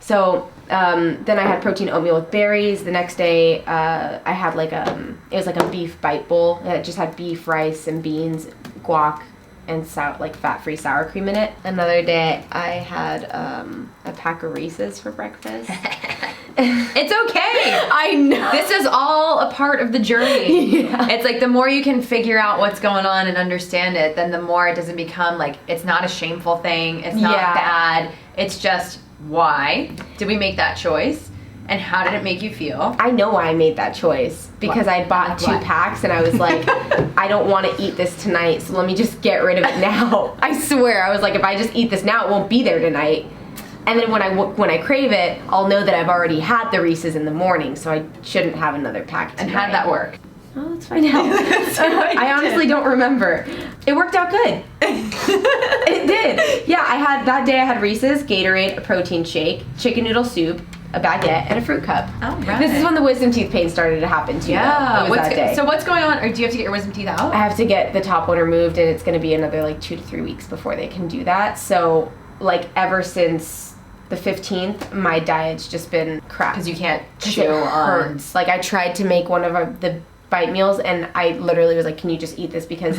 So then I had protein oatmeal with berries. The next day I had like it was like a beef bite bowl. It just had beef, rice, and beans, guac, and like fat-free sour cream in it. Another day I had a pack of Reese's for breakfast. It's okay. I know. This is all a part of the journey. Yeah. It's like the more you can figure out what's going on and understand it, then the more it doesn't become like, it's not a shameful thing. It's not bad. It's just, why did we make that choice? And how did it make you feel? I know why I made that choice. Because I bought 2 packs and I was like, I don't want to eat this tonight, so let me just get rid of it now. I swear, I was like, if I just eat this now, it won't be there tonight. And then when I crave it, I'll know that I've already had the Reese's in the morning, so I shouldn't have another pack tonight. And how did that work? Oh, let's find out. I honestly don't remember. It worked out good. It did. Yeah, that day I had Reese's, Gatorade, a protein shake, chicken noodle soup, a baguette, and a fruit cup. Oh, right. This is when the wisdom teeth pain started to happen too. Yeah. It was that day. So what's going on? Or do you have to get your wisdom teeth out? I have to get the top one removed, and it's going to be another like 2 to 3 weeks before they can do that. So like ever since the 15th, my diet's just been crap. Because you can't chew It on. hurts. Like I tried to make one of the bite meals, and I literally was like, can you just eat this? Because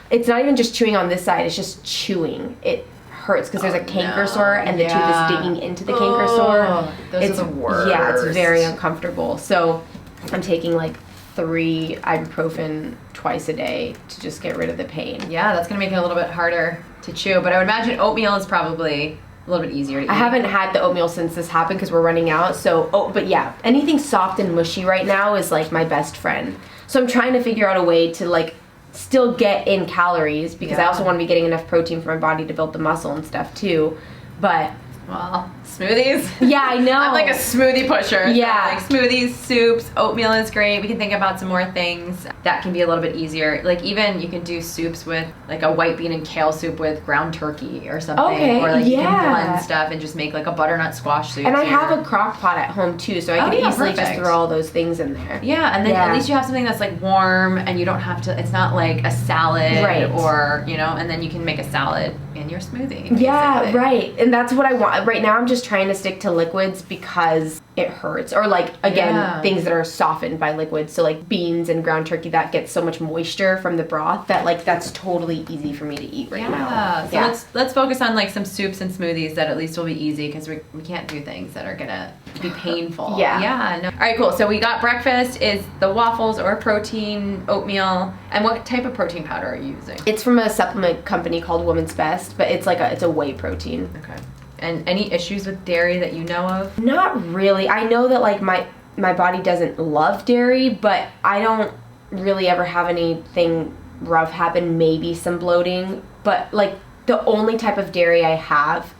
it's not even just chewing on this side, it's just chewing. It hurts because there's a canker sore, and the tooth is digging into the canker sore. Those are the worst. Yeah, it's very uncomfortable. So I'm taking like 3 ibuprofen twice a day to just get rid of the pain. Yeah, that's going to make it a little bit harder to chew. But I would imagine oatmeal is probably a little bit easier to eat. I haven't had the oatmeal since this happened because we're running out. So, but yeah, anything soft and mushy right now is like my best friend. So I'm trying to figure out a way to like still get in calories because I also want to be getting enough protein for my body to build the muscle and stuff too. But well, smoothies. Yeah, I know. I'm like a smoothie pusher. Yeah. So like smoothies, soups, oatmeal is great. We can think about some more things that can be a little bit easier. Like even you can do soups with like a white bean and kale soup with ground turkey or something. Okay, or like you yeah. can blend stuff and just make like a butternut squash soup. And I have a crock pot at home too, so I could easily just throw all those things in there. Yeah, and then at least you have something that's like warm and you don't have to, it's not like a salad or, you know, and then you can make a salad in your smoothie. Basically. Yeah, right. And that's what I want. Right now I'm just trying to stick to liquids because it hurts. Or like, again, things that are softened by liquids. So like beans and ground turkey, that gets so much moisture from the broth that like that's totally easy for me to eat right now. So let's focus on like some soups and smoothies that at least will be easy because we can't do things that are gonna be painful. Yeah. No. All right, cool. So we got breakfast is the waffles or protein oatmeal. And what type of protein powder are you using? It's from a supplement company called Woman's Best, but it's like it's a whey protein. Okay. And any issues with dairy that you know of? Not really. I know that like my body doesn't love dairy, but I don't really ever have anything rough happen, maybe some bloating. But like the only type of dairy I have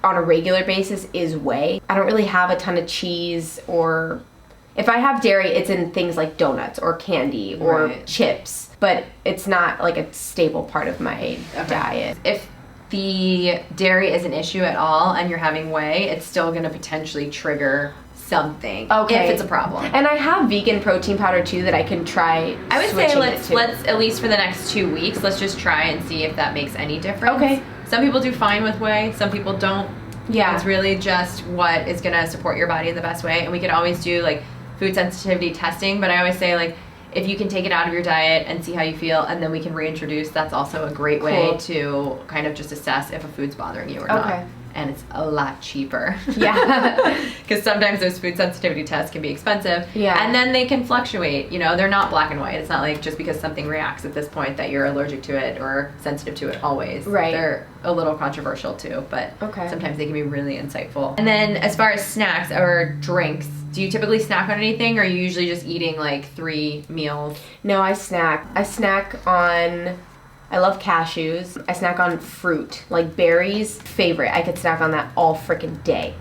on a regular basis is whey. I don't really have a ton of cheese, or if I have dairy, it's in things like donuts or candy or chips, but it's not like a staple part of my diet. If the dairy is an issue at all and you're having whey, it's still going to potentially trigger something if it's a problem. And I have vegan protein powder too that I can try. I would say let's at least for the next 2 weeks, let's just try and see if that makes any difference. Okay. Some people do fine with whey, some people don't. Yeah. It's really just what is going to support your body in the best way. And we can always do like food sensitivity testing, but I always say like if you can take it out of your diet and see how you feel and then we can reintroduce, that's also a great way to kind of just assess if a food's bothering you or not. And it's a lot cheaper. Yeah. Because sometimes those food sensitivity tests can be expensive. Yeah. And then they can fluctuate. You know, they're not black and white. It's not like just because something reacts at this point that you're allergic to it or sensitive to it always. Right. They're a little controversial too, but Okay. sometimes they can be really insightful. And then as far as snacks or drinks, do you typically snack on anything, or are you usually just eating like 3 meals? No, I snack. I snack on, I love cashews. I snack on fruit, like berries, favorite. I could snack on that all freaking day.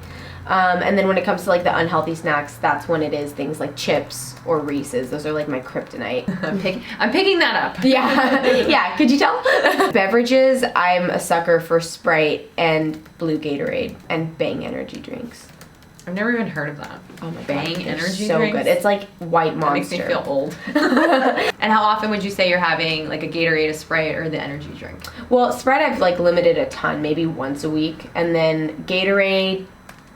And then when it comes to like the unhealthy snacks, that's when it is things like chips or Reese's. Those are like my kryptonite. I'm picking that up. Yeah, yeah. Could you tell? Beverages, I'm a sucker for Sprite and Blue Gatorade and Bang energy drinks. I've never even heard of that. Oh my Bang God, energy so drinks? good. It's like White Monster. That makes me feel old. And how often would you say you're having like a Gatorade, a Sprite, or the energy drink? Well, Sprite I've like limited a ton, maybe once a week, and then Gatorade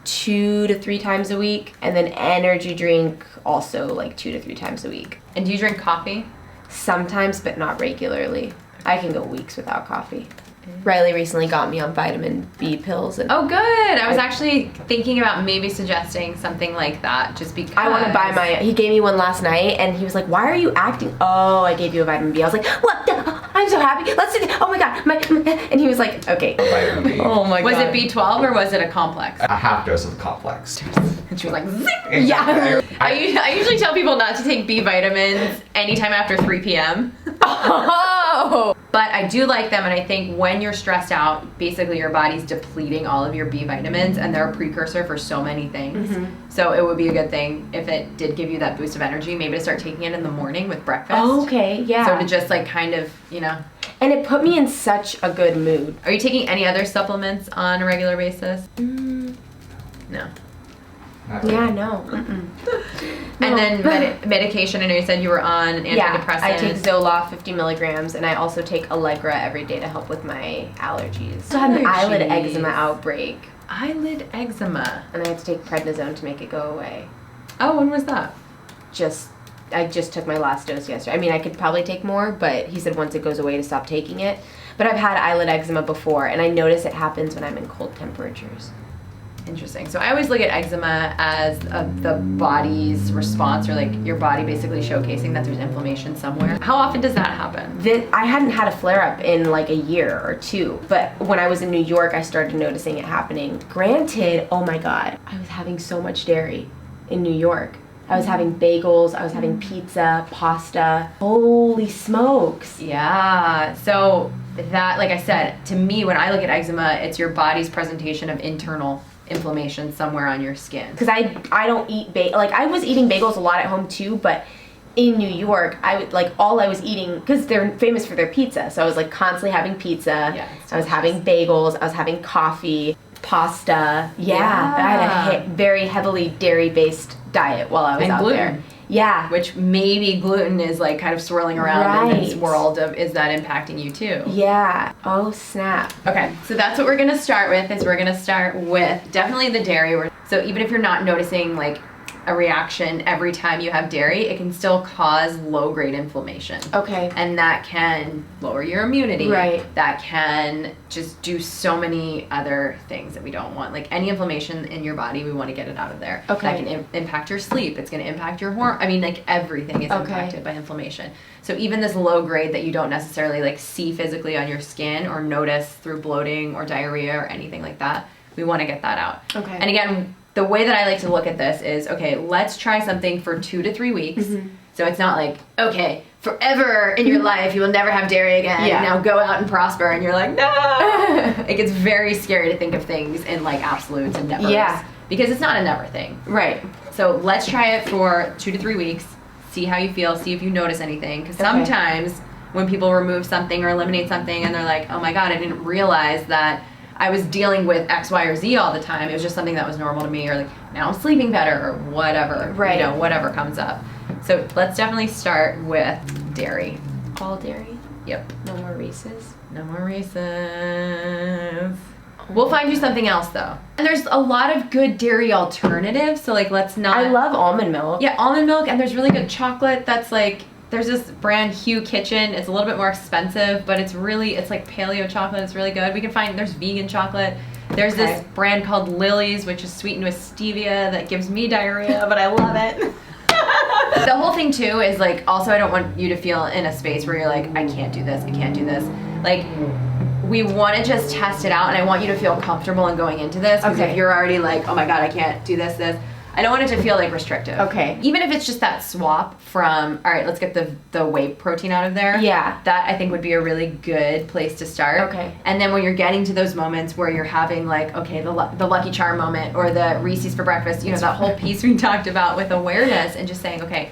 2 to 3 times a week, and then energy drink also like 2 to 3 times a week. And do you drink coffee? Sometimes, but not regularly. I can go weeks without coffee. Riley recently got me on vitamin B pills. And Oh, good. I was actually thinking about maybe suggesting something like that, just because I want to buy my. He gave me one last night, and he was like, "Why are you acting?" Oh, I gave you a vitamin B. I was like, "What? I'm so happy. Let's do this. Oh my god, and he was like, "Okay." Vitamin B. Oh my Was god. it B12 or was it a complex? A half dose of the complex. And she was like, zip. Yeah. I usually tell people not to take B vitamins anytime after 3 p.m. Oh. But I do like them, and I think when you're stressed out, basically your body's depleting all of your B vitamins, and they're a precursor for so many things. Mm-hmm. So it would be a good thing if it did give you that boost of energy, maybe to start taking it in the morning with breakfast. Oh, okay. Yeah. So to just like kind of, you know. And it put me in such a good mood. Are you taking any other supplements on a regular basis? No. Yeah, no. Mm-mm. And then medication, I know you said you were on an antidepressant. Yeah, I take Zoloft 50 milligrams, and I also take Allegra every day to help with my allergies. So I had an eyelid Allergies. eczema outbreak, Eyelid eczema. and I had to take prednisone to make it go away. Oh, when was that? I just took my last dose yesterday. I mean, I could probably take more, but he said once it goes away to stop taking it. But I've had eyelid eczema before, and I notice it happens when I'm in cold temperatures. Interesting. So I always look at eczema as the body's response, or like your body basically showcasing that there's inflammation somewhere. How often does that happen? I hadn't had a flare-up in like a year or two, but when I was in New York, I started noticing it happening. Granted, oh my god, I was having so much dairy in New York. I was having bagels, I was having pizza, pasta. Holy smokes. Yeah. So that, like I said, to me, when I look at eczema, it's your body's presentation of internal inflammation somewhere on your skin. Because I don't eat like I was eating bagels a lot at home too, but in New York, I would like all I was eating, because they're famous for their pizza, so I was like constantly having pizza. Yeah, it's I was having bagels, I was having coffee, pasta. Yeah. I had a very heavily dairy-based diet while I was And out gluten. there. Yeah. Which maybe gluten is like kind of swirling around in this Right. world of, is that impacting you too? Yeah. Oh snap. Okay, so that's what we're gonna start with, is we're gonna start with definitely the dairy. So even if you're not noticing like a reaction every time you have dairy, it can still cause low-grade inflammation. Okay. And that can lower your immunity. Right. That can just do so many other things that we don't want. Like any inflammation in your body, we want to get it out of there. Okay. That can impact your sleep. It's going to impact your hormone. I mean, like everything is Okay. impacted by inflammation. So even this low grade that you don't necessarily like see physically on your skin or notice through bloating or diarrhea or anything like that, we want to get that out. Okay. And again, the way that I like to look at this is, okay, let's try something for 2 to 3 weeks. Mm-hmm. So it's not like, okay, forever in your life, you will never have dairy again. Yeah. Now go out and prosper. And you're like, no. It gets very scary to think of things in like absolutes and nevers. Yeah. Because it's not a never thing. Right. So let's try it for 2 to 3 weeks. See how you feel. See if you notice anything. Because Okay. sometimes when people remove something or eliminate something and they're like, oh my God, I didn't realize that I was dealing with X, Y, or Z all the time. It was just something that was normal to me, or like now I'm sleeping better, or whatever. Right. You know, whatever comes up. So let's definitely start with dairy. All dairy. Yep. No more Reese's. No more Reese's. We'll find you something else though. And there's a lot of good dairy alternatives. So like, let's not. I love almond milk. Yeah, almond milk, and there's really good chocolate that's like, there's this brand Hue Kitchen. It's a little bit more expensive, but it's like paleo chocolate. It's really good. We can find, there's vegan chocolate. There's this brand called Lily's, which is sweetened with stevia that gives me diarrhea, but I love it. The whole thing too is like, also I don't want you to feel in a space where you're like, I can't do this, I can't do this. Like, we want to just test it out, and I want you to feel comfortable in going into this. Because Okay. if you're already like, oh my God, I can't do this, I don't want it to feel like restrictive. Okay. Even if it's just that swap from, all right, let's get the whey protein out of there. Yeah. That I think would be a really good place to start. Okay. And then when you're getting to those moments where you're having like, okay, the Lucky Charm moment or the Reese's for breakfast, you know, that whole piece we talked about with awareness and just saying, okay,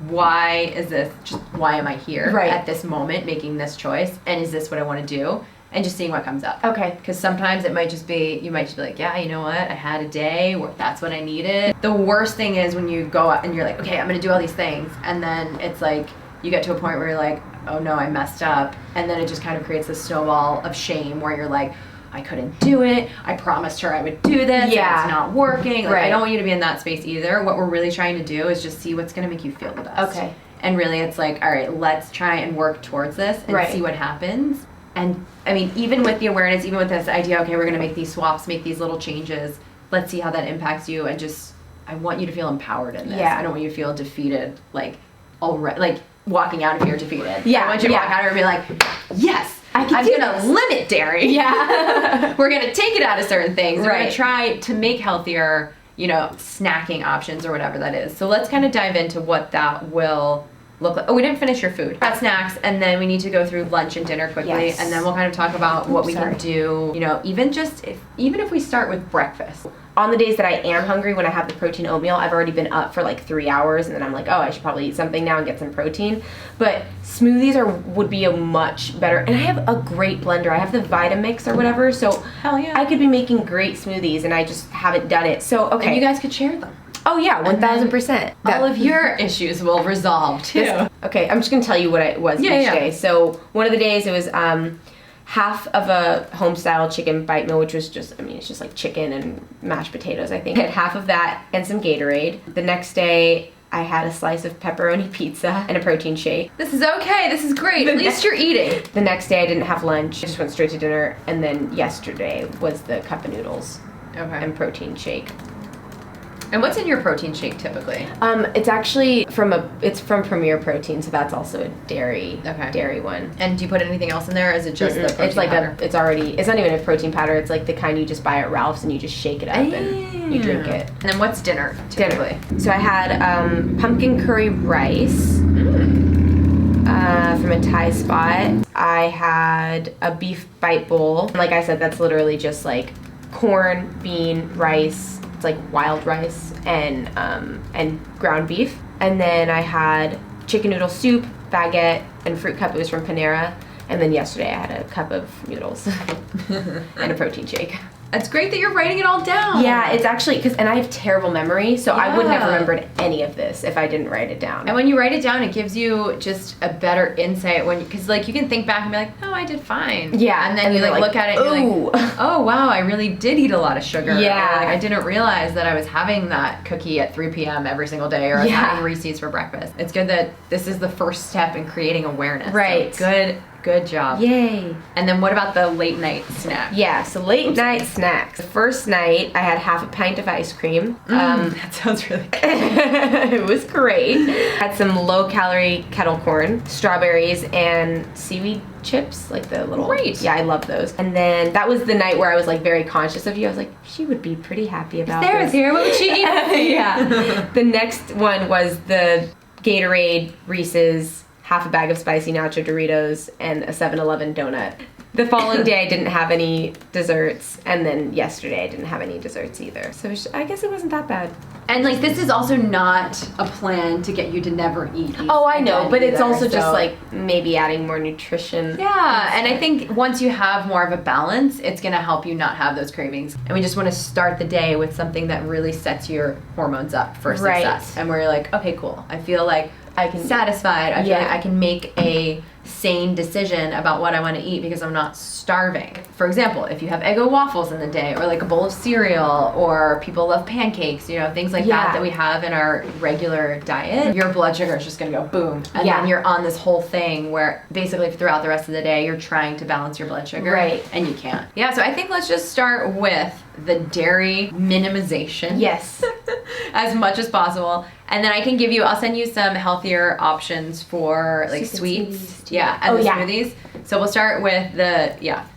why am I here Right. at this moment making this choice? And is this what I want to do? And just seeing what comes up. Okay. Because sometimes it might just be, you might just be like, yeah, you know what? I had a day where that's what I needed. The worst thing is when you go out and you're like, okay, I'm going to do all these things. And then it's like, you get to a point where you're like, oh no, I messed up. And then it just kind of creates a snowball of shame where you're like, I couldn't do it. I promised her I would do this. Yeah. And it's not working. Like, Right. I don't want you to be in that space either. What we're really trying to do is just see what's going to make you feel the best. Okay. And really it's like, all right, let's try and work towards this and Right. see what happens. And I mean, even with the awareness, even with this idea, okay, we're going to make these swaps, make these little changes. Let's see how that impacts you. And just, I want you to feel empowered in this. Yeah. I don't want you to feel defeated, like, already, like walking out of here defeated. Yeah, I want you to yeah. walk out of here and be like, yes, I'm do going to limit dairy. Yeah. We're going to take it out of certain things. We're going Right. to try to make healthier, you know, snacking options or whatever that is. So let's kind of dive into what that will look like. Oh, we didn't finish your food. Got snacks, and then we need to go through lunch and dinner quickly, Yes. and then we'll kind of talk about what we sorry. can do. You know, even if we start with breakfast. On the days that I am hungry, when I have the protein oatmeal, I've already been up for like 3 hours, and then I'm like, oh, I should probably eat something now and get some protein. But smoothies would be a much better, and I have a great blender. I have the Vitamix or whatever, so Hell yeah. I could be making great smoothies, and I just haven't done it. So okay, And you guys could share them. oh yeah, 1,000%. All of your issues will resolve too. Okay, I'm just gonna tell you what it was each day. So one of the days it was half of a home style chicken bite meal, which was just, I mean, it's just like chicken and mashed potatoes, I think. I had half of that and some Gatorade. The next day I had a slice of pepperoni pizza and a protein shake. This is okay. This is great. At least you're eating. The next day I didn't have lunch. I just went straight to dinner. And then yesterday was the cup of noodles Okay. and protein shake. And what's in your protein shake typically? It's actually it's from Premier Protein, so that's also a dairy one. And do you put anything else in there, or is it just the protein It's like powder? it's not even a protein powder. It's like the kind you just buy at Ralph's and you just shake it up and you drink it. And then what's dinner typically? So I had pumpkin curry rice from a Thai spot. I had a beef bite bowl. Like I said, that's literally just like corn, bean, rice. It's like wild rice and ground beef. And then I had chicken noodle soup, baguette, and fruit cup. It was from Panera. And then yesterday I had a cup of noodles and a protein shake. It's great that you're writing it all down. Yeah, it's actually, and I have terrible memory, so I wouldn't have Yeah. remembered any of this if I didn't write it down. And when you write it down, it gives you just a better insight because like you can think back and be like, no, I did fine. Yeah, And then you you're like look at it and you're ooh. like, oh wow, I really did eat a lot of sugar. Yeah. Or, like, I didn't realize that I was having that cookie at 3 p.m. every single day, or I was Yeah. having Reese's for breakfast. It's good that this is the first step in creating awareness. Right. So good job. Yay. And then what about the late night snack? Yeah, so late night snacks. The first night, I had half a pint of ice cream. That sounds really good. It was great. Had some low-calorie kettle corn, strawberries, and seaweed chips, like the little. Great. Yeah, I love those. And then that was the night where I was like very conscious of you. I was like, she would be pretty happy about Sarah's this. here. What would she eat? Yeah. The next one was the Gatorade, Reese's, half a bag of spicy nacho Doritos, and a 7-Eleven donut. The following day, I didn't have any desserts, and then yesterday, I didn't have any desserts either. So I guess it wasn't that bad. And like this is also not a plan to get you to never eat. These Oh, I know, again but it's either, also just so- like maybe adding more nutrition. Yeah, and I think once you have more of a balance, it's gonna help you not have those cravings. And we just want to start the day with something that really sets your hormones up for Right. success. And where you're like, okay, cool. I feel like I can satisfied. I feel Yeah. like I can make a sane decision about what I want to eat because I'm not starving. For example, if you have Eggo waffles in the day, or like a bowl of cereal, or people love pancakes, you know, things like Yeah. that we have in our regular diet, your blood sugar is just gonna go boom. And Yeah. then you're on this whole thing where basically throughout the rest of the day, you're trying to balance your blood sugar. Right. And you can't. Yeah, so I think let's just start with the dairy minimization. Yes. As much as possible. And then I'll send you some healthier options for like Soup and sweets. smoothies. Yeah, and Oh, the yeah. smoothies. So we'll start with the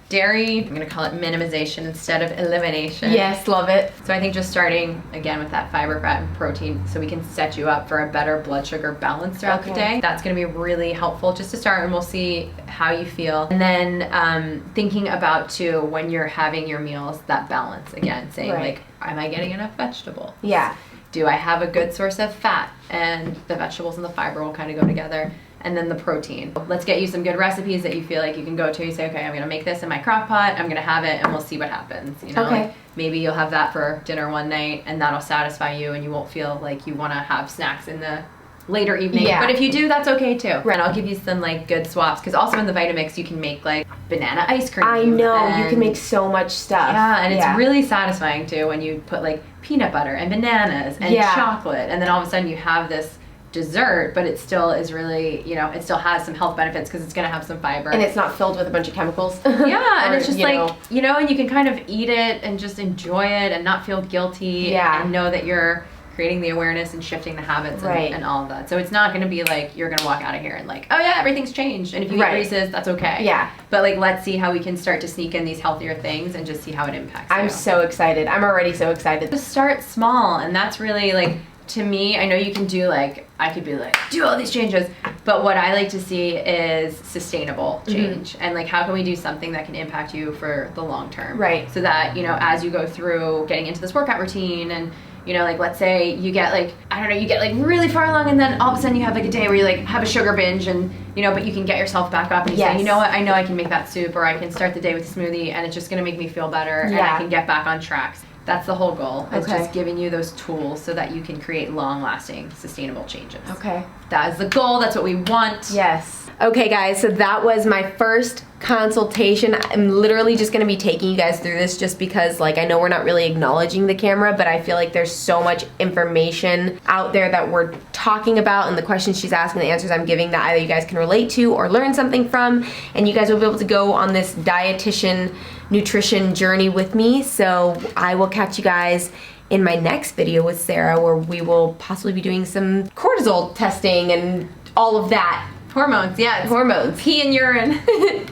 dairy. I'm gonna call it minimization instead of elimination. Yes, love it. So I think just starting again with that fiber, fat, and protein, so we can set you up for a better blood sugar balance throughout the Okay. day. That's gonna be really helpful just to start, and we'll see how you feel. And then thinking about too, when you're having your meals, that balance again, saying Right. like, am I getting enough vegetables? Yeah. Do I have a good source of fat? And the vegetables and the fiber will kind of go together. And then the protein. Let's get you some good recipes that you feel like you can go to. You say, okay, I'm gonna make this in my crock pot, I'm gonna have it, and we'll see what happens. You know, Okay. like maybe you'll have that for dinner one night, and that'll satisfy you, and you won't feel like you wanna have snacks in the later evening. Yeah. But if you do, that's okay too. Right. And I'll give you some like good swaps, because also in the Vitamix you can make like banana ice cream. I know, you and can make so much stuff. Yeah, and it's really satisfying too when you put like peanut butter and bananas and chocolate, and then all of a sudden you have this dessert, but it still is really, you know, it still has some health benefits because it's going to have some fiber. And it's not filled with a bunch of chemicals. Yeah, and it's just like, you know, and you can kind of eat it and just enjoy it and not feel guilty and know that you're creating the awareness and shifting the habits and all of that. So it's not going to be like you're going to walk out of here and like, oh yeah, everything's changed. And if you eat Reese's, that's okay. Yeah. But like, let's see how we can start to sneak in these healthier things and just see how it impacts you. I'm so excited. I'm already so excited. Just start small, and that's really like, to me, I know you can do like, I could be like, do all these changes, but what I like to see is sustainable change. And like, how can we do something that can impact you for the long term? Right. So that, you know, as you go through getting into this workout routine and, you know, like, let's say you get like, I don't know, you get like really far along, and then all of a sudden you have like a day where you like have a sugar binge, and, you know, but you can get yourself back up and you say, you know what, I know I can make that soup, or I can start the day with a smoothie, and it's just going to make me feel better, and I can get back on track. That's the whole goal. It's just giving you those tools so that you can create long-lasting, sustainable changes. Okay. That is the goal. That's what we want. Yes. Okay, guys, so that was my first consultation. I'm literally just going to be taking you guys through this just because, like, I know we're not really acknowledging the camera, but I feel like there's so much information out there that we're talking about, and the questions she's asking, the answers I'm giving, that either you guys can relate to or learn something from, and you guys will be able to go on this dietitian nutrition journey with me. So I will catch you guys in my next video with Sarah, where we will possibly be doing some cortisol testing and all of that. Hormones, yeah. Hormones. Pee and urine.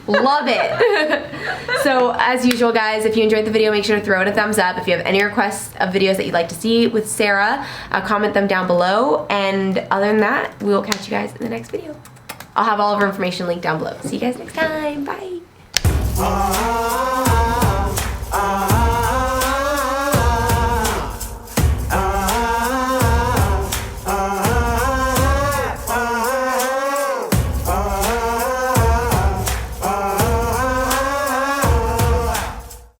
Love it. So as usual, guys, if you enjoyed the video, make sure to throw it a thumbs up. If you have any requests of videos that you'd like to see with Sarah, comment them down below. And other than that, we will catch you guys in the next video. I'll have all of her information linked down below. See you guys next time. Bye.